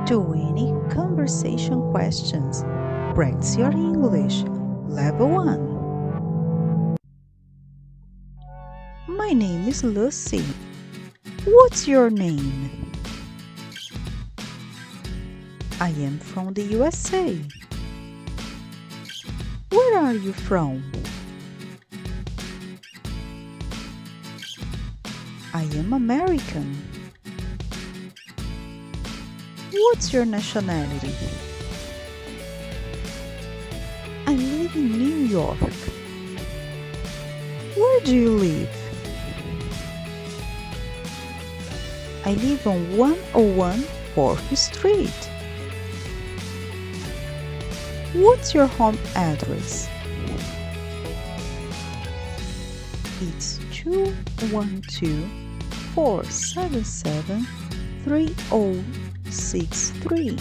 Conversation Questions. Practice your English. Level 1. My name is Lucy. What's your name? I am from the USA. Where are you from? I am American. What's your nationality? I live in New York. Where do you live? I live on 101 4th Street. What's your home address? It's 212-477-3063.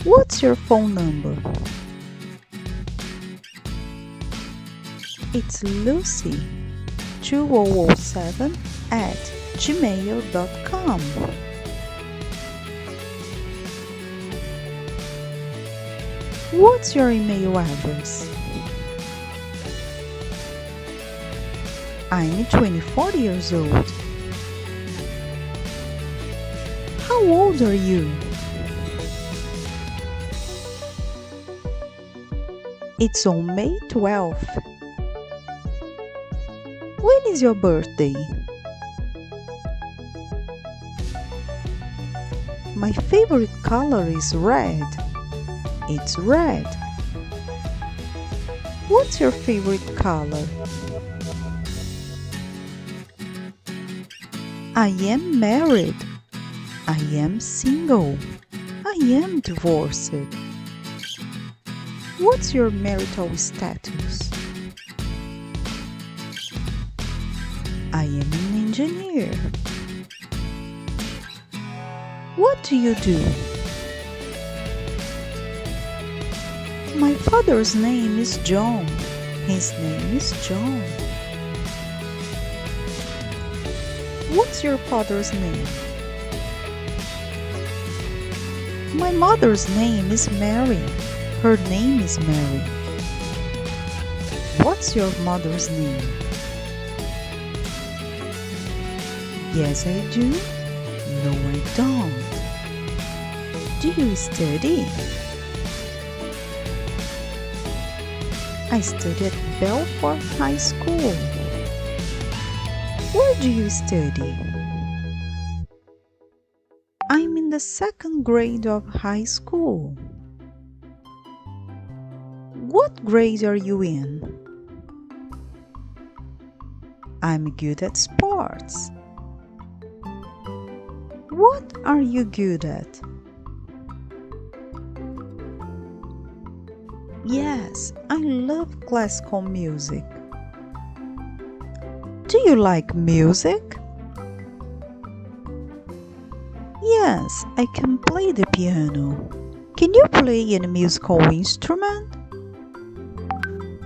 What's your phone number? It's Lucy2007@gmail.com. What's your email address? I'm 24 years old. How old are you? It's on May 12th. When is your birthday? My favorite color is red. It's red. What's your favorite color? I am married. I am single. I am divorced. What's your marital status? I am an engineer. What do you do? My father's name is John. His name is John. What's your father's name? My mother's name is Mary. Her name is Mary. What's your mother's name? Yes, I do. No, I don't. Do you study? I study at Belfort High School. Where do you study? I'm in the 2nd grade of high school. What grade are you in? I'm good at sports. What are you good at? Yes, I love classical music. Do you like music? Yes, I can play the piano. Can you play any musical instrument?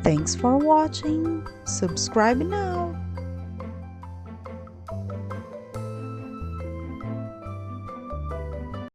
Thanks for watching. Subscribe now.